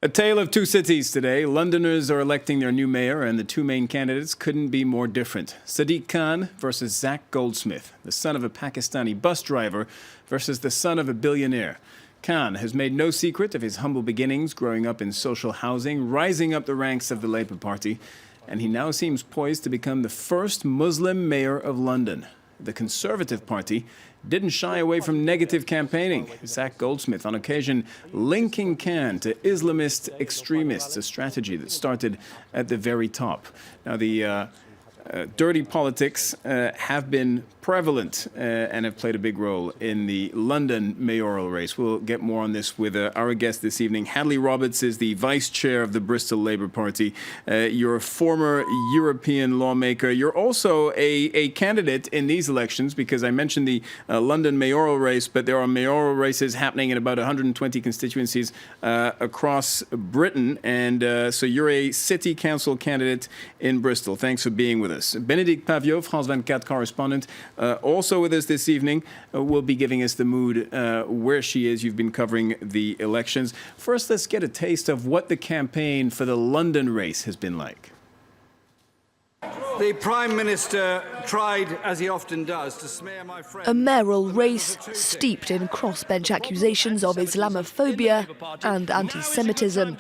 A tale of two cities today. Londoners are electing their new mayor, and the two main candidates couldn't be more different. Sadiq Khan versus Zac Goldsmith, the son of a Pakistani bus driver versus the son of a billionaire. Khan has made no secret of his humble beginnings growing up in social housing, rising up the ranks of the Labour Party, and he now seems poised to become the first Muslim mayor of London. The Conservative Party didn't shy away from negative campaigning. Zac Goldsmith, on occasion, linking Khan to Islamist extremists, a strategy that started at the very top. Now, the dirty politics have been prevalent and have played a big role in the London mayoral race. We'll get more on this with our guest this evening. Hadley Roberts is the vice chair of the Bristol Labour Party. You're a former European lawmaker. You're also a candidate in these elections, because I mentioned the London mayoral race, but there are mayoral races happening in about 120 constituencies across Britain. And so you're a city council candidate in Bristol. Thanks for being with us. Bénédicte Paviot, France 24 correspondent, also with us this evening, will be giving us the mood where she is. You've been covering the elections. First, let's get a taste of what the campaign for the London race has been like. The Prime Minister tried, as he often does, to smear my friend. A mayoral race steeped in crossbench accusations of Islamophobia and anti-Semitism.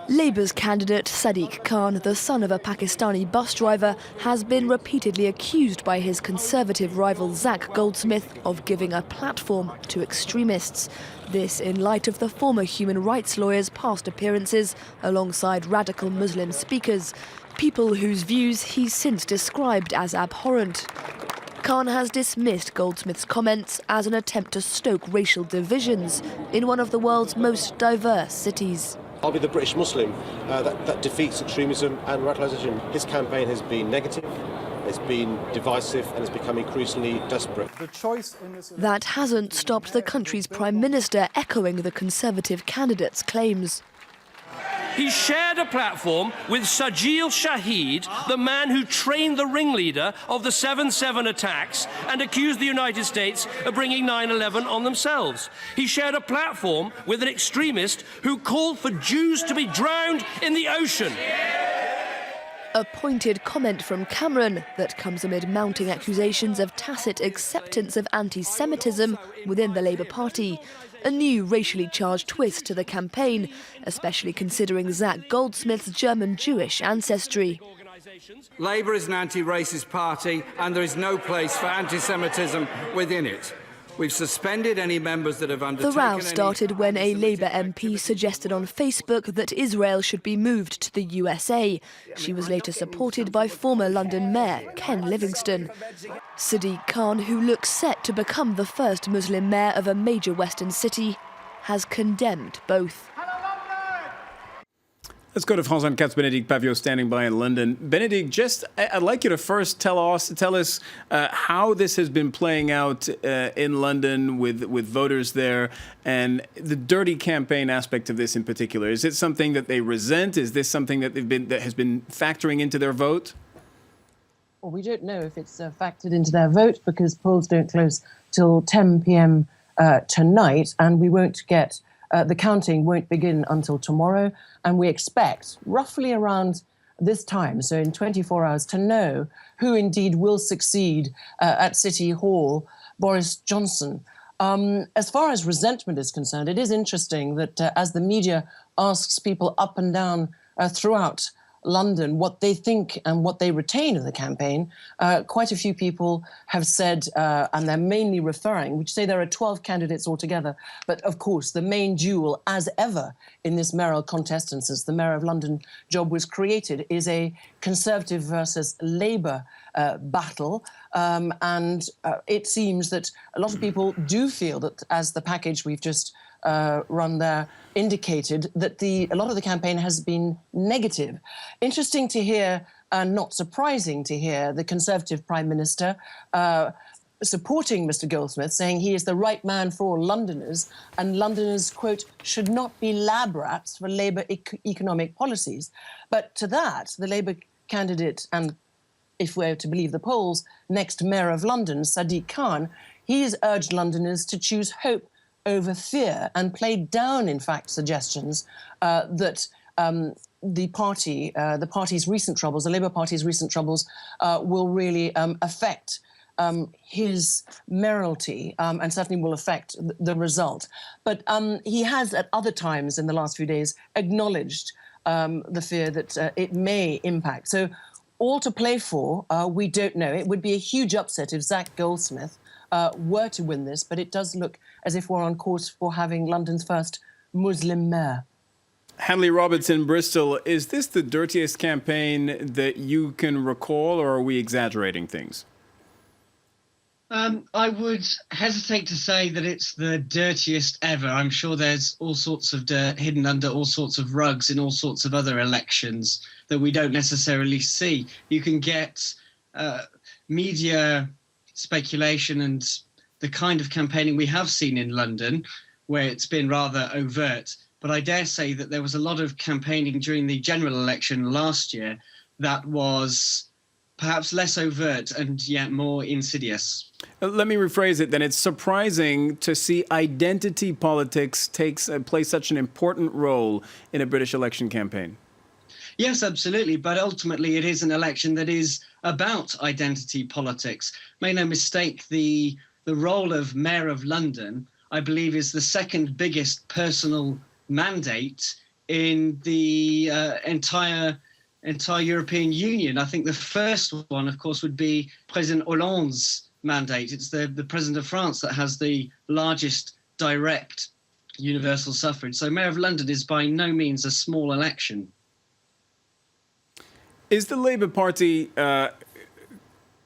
Labour's candidate Sadiq Khan, the son of a Pakistani bus driver, has been repeatedly accused by his Conservative rival Zac Goldsmith of giving a platform to extremists. This in light of the former human rights lawyer's past appearances alongside radical Muslim speakers, people whose views he's since described as abhorrent. Khan has dismissed Goldsmith's comments as an attempt to stoke racial divisions in one of the world's most diverse cities. I'll be the British Muslim that defeats extremism and radicalisation. His campaign has been negative, it's been divisive, and it's become increasingly desperate. That hasn't stopped the country's Prime Minister echoing the Conservative candidate's claims. He shared a platform with Sajil Shahid, the man who trained the ringleader of the 7/7 attacks and accused the United States of bringing 9/11 on themselves. He shared a platform with an extremist who called for Jews to be drowned in the ocean. A pointed comment from Cameron that comes amid mounting accusations of tacit acceptance of anti-Semitism within the Labour Party. A new racially charged twist to the campaign, especially considering Zac Goldsmith's German-Jewish ancestry. Labour is an anti-racist party, and there is no place for anti-Semitism within it. We've suspended any members that have undertaken. The row started when a Labour MP suggested on Facebook that Israel should be moved to the USA. She was later supported by former London Mayor Ken Livingstone. Sadiq Khan, who looks set to become the first Muslim mayor of a major Western city, has condemned both. Let's go to France 24's Bénédicte Paviot standing by in London. Bénédicte, I'd like you to first tell us how this has been playing out in London with voters there, and the dirty campaign aspect of this in particular. Is it something that they resent? Is this something that has been factoring into their vote? Well, we don't know if it's factored into their vote, because polls don't close till 10 p.m. Tonight, and we won't get the counting won't begin until tomorrow, and we expect roughly around this time, so in 24 hours, to know who indeed will succeed at City Hall Boris Johnson. As far as resentment is concerned, it is interesting that as the media asks people up and down throughout London what they think and what they retain of the campaign, quite a few people have said, and they're mainly referring, which say there are 12 candidates altogether, but of course the main jewel, as ever in this mayoral contest, and since the Mayor of London job was created, is a Conservative versus Labour battle, and it seems that a lot of people do feel that, as the package we've just run there indicated, that a lot of the campaign has been negative. Interesting to hear, and not surprising to hear, the Conservative Prime Minister supporting Mr Goldsmith, saying he is the right man for all Londoners, and Londoners, quote, should not be lab rats for Labour economic policies. But to that, the Labour candidate, and if we're to believe the polls, next Mayor of London, Sadiq Khan, he has urged Londoners to choose hope over fear and played down, in fact, suggestions that the party's recent troubles, the Labour Party's recent troubles, will really affect his mayoralty and certainly will affect the result. But he has at other times in the last few days acknowledged the fear that it may impact. So all to play for, we don't know. It would be a huge upset if Zac Goldsmith were to win this, but it does look as if we're on course for having London's first Muslim mayor. Hanley Roberts in Bristol, is this the dirtiest campaign that you can recall, or are we exaggerating things? I would hesitate to say that it's the dirtiest ever. I'm sure there's all sorts of dirt hidden under all sorts of rugs in all sorts of other elections that we don't necessarily see. You can get media speculation and the kind of campaigning we have seen in London, where it's been rather overt. But I dare say that there was a lot of campaigning during the general election last year that was perhaps less overt and yet more insidious. Let me rephrase it then. It's surprising to see identity politics play such an important role in a British election campaign. Yes, absolutely. But ultimately, it is an election that is about identity politics. Make no mistake, the role of Mayor of London, I believe, is the second biggest personal mandate in the entire European Union. I think the first one, of course, would be President Hollande's mandate. It's the President of France that has the largest direct universal suffrage. So Mayor of London is by no means a small election. Is the Labour Party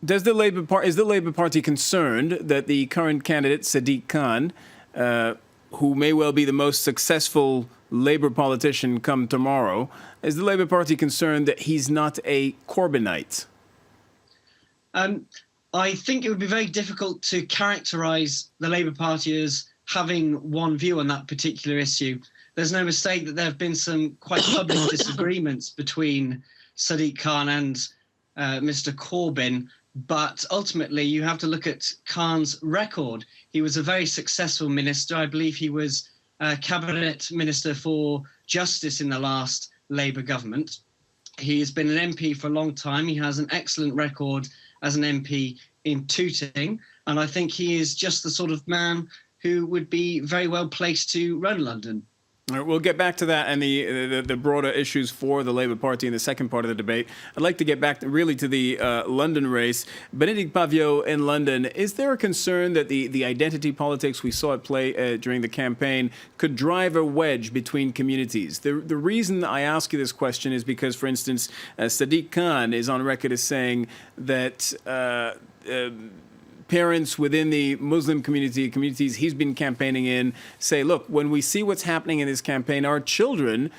is the Labour Party concerned that the current candidate Sadiq Khan, who may well be the most successful Labour politician come tomorrow, is the Labour Party concerned that he's not a Corbynite? I think it would be very difficult to characterise the Labour Party as having one view on that particular issue. There's no mistake that there have been some quite public disagreements between Sadiq Khan and Mr. Corbyn, but ultimately you have to look at Khan's record. He was a very successful minister. I believe he was Cabinet Minister for Justice in the last Labour government. He has been an MP for a long time. He has an excellent record as an MP in Tooting, and I think he is just the sort of man who would be very well placed to run London. All right, we'll get back to that and the broader issues for the Labour Party in the second part of the debate. I'd like to get back really to the London race. Benedict Pavio in London, is there a concern that the identity politics we saw at play during the campaign could drive a wedge between communities? The reason I ask you this question is because, for instance, Sadiq Khan is on record as saying that parents within the Muslim communities he's been campaigning in say, look, when we see what's happening in this campaign, our children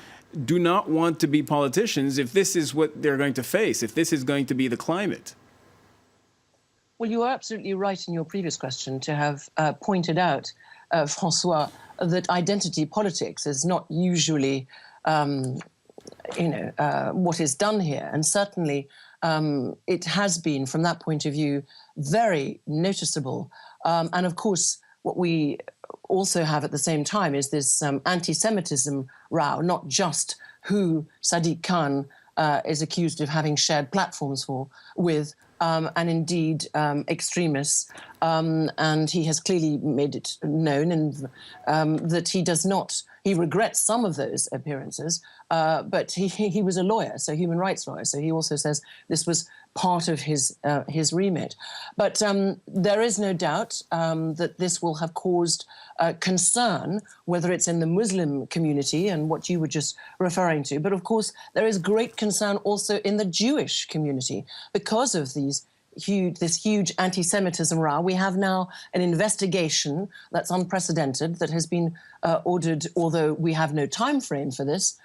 do not want to be politicians if this is what they're going to face, if this is going to be the climate. Well, you are absolutely right in your previous question to have pointed out, François, that identity politics is not usually, what is done here. And certainly it has been, from that point of view, very noticeable. And of course, what we also have at the same time is this anti-Semitism row, not just who Sadiq Khan is accused of having shared platforms with, and indeed extremists. And he has clearly made it known and that he regrets some of those appearances, but he was a lawyer, so human rights lawyer. So he also says this was part of his remit. But there is no doubt that this will have caused concern, whether it's in the Muslim community and what you were just referring to. But of course, there is great concern also in the Jewish community because of this huge anti-Semitism row. We have now an investigation that's unprecedented that has been ordered, although we have no time frame for this,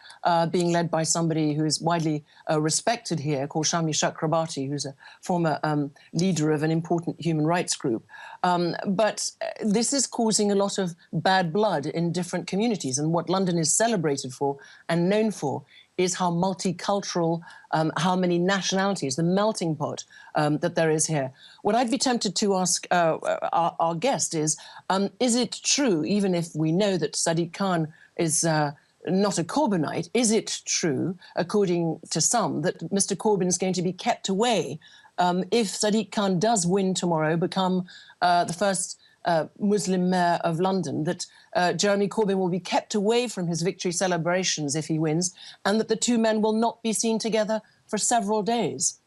being led by somebody who is widely respected here, called Shami Chakrabarti, who's a former leader of an important human rights group. But this is causing a lot of bad blood in different communities. And what London is celebrated for and known for is how multicultural, how many nationalities, the melting pot that there is here. What I'd be tempted to ask our guest is it true, even if we know that Sadiq Khan is not a Corbynite, is it true, according to some, that Mr. Corbyn is going to be kept away if Sadiq Khan does win tomorrow, become the first Muslim mayor of London, that Jeremy Corbyn will be kept away from his victory celebrations if he wins, and that the two men will not be seen together for several days?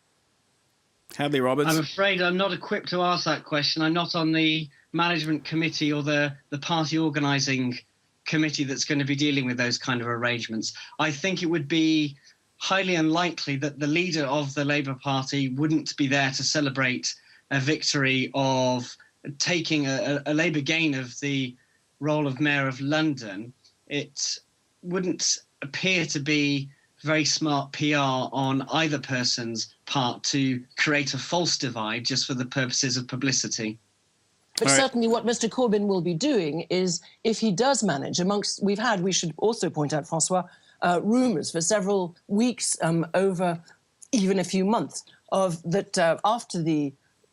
Hadley Roberts. I'm afraid I'm not equipped to ask that question. I'm not on the management committee or the party organising committee that's going to be dealing with those kind of arrangements. I think it would be highly unlikely that the leader of the Labour Party wouldn't be there to celebrate a victory of taking a Labour gain of the role of Mayor of London. It wouldn't appear to be very smart PR on either person's part to create a false divide just for the purposes of publicity. But certainly what Mr. Corbyn will be doing is, if he does manage, we should also point out, François, rumours for several weeks, over even a few months, of that after the,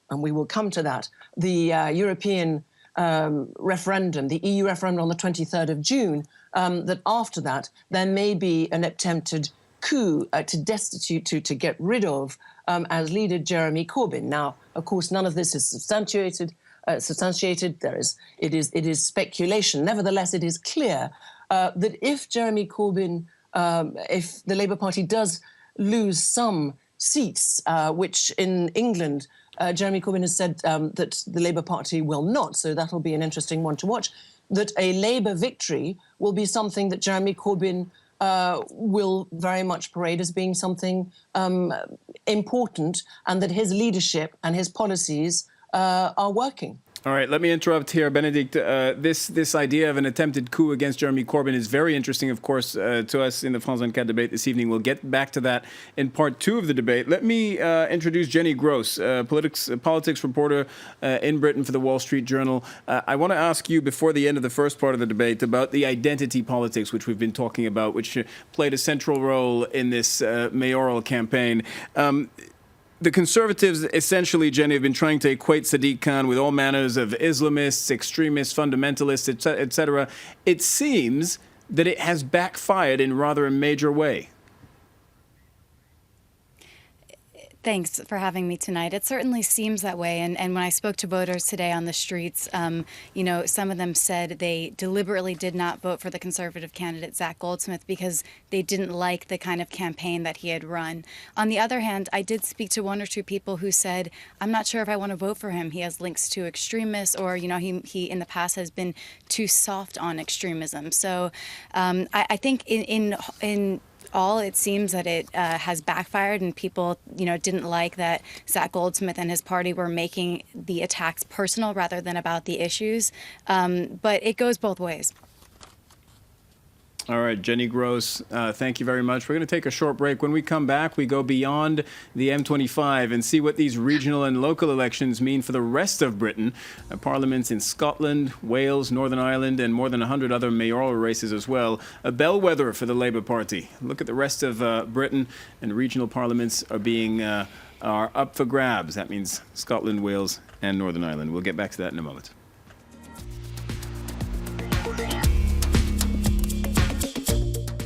and we will come to that, the European referendum, the EU referendum on the 23rd of June, that after that there may be an attempted coup to destitute, to get rid of, as leader, Jeremy Corbyn. Now, of course, none of this is substantiated. It is speculation. Nevertheless, it is clear that if Jeremy Corbyn, if the Labour Party does lose some seats, which in England, Jeremy Corbyn has said that the Labour Party will not, so that'll be an interesting one to watch, that a Labour victory will be something that Jeremy Corbyn will very much parade as being something important, and that his leadership and his policies are working. All right, let me interrupt here, Benedict. This idea of an attempted coup against Jeremy Corbyn is very interesting, of course, to us in the France 24 debate this evening. We'll get back to that in part two of the debate. Let me introduce Jenny Gross, politics reporter in Britain for the Wall Street Journal. I want to ask you, before the end of the first part of the debate, about the identity politics, which we've been talking about, which played a central role in this mayoral campaign. The Conservatives, essentially, Jenny, have been trying to equate Sadiq Khan with all manners of Islamists, extremists, fundamentalists, etc. It seems that it has backfired in rather a major way. Thanks for having me tonight. It certainly seems that way. And when I spoke to voters today on the streets, you know, some of them said they deliberately did not vote for the Conservative candidate, Zac Goldsmith, because they didn't like the kind of campaign that he had run. On the other hand, I did speak to one or two people who said, I'm not sure if I want to vote for him. He has links to extremists, or, you know, he in the past has been too soft on extremism. So I think in all, it seems that it has backfired, and people, you know, didn't like that Zac Goldsmith and his party were making the attacks personal rather than about the issues. But it goes both ways. All right, Jenny Gross, thank you very much. We're going to take a short break. When we come back, we go beyond the M25 and see what these regional and local elections mean for the rest of Britain. Parliaments in Scotland, Wales, Northern Ireland, and more than 100 other mayoral races as well. A bellwether for the Labour Party. Look at the rest of Britain, and regional parliaments are up for grabs. That means Scotland, Wales, and Northern Ireland. We'll get back to that in a moment.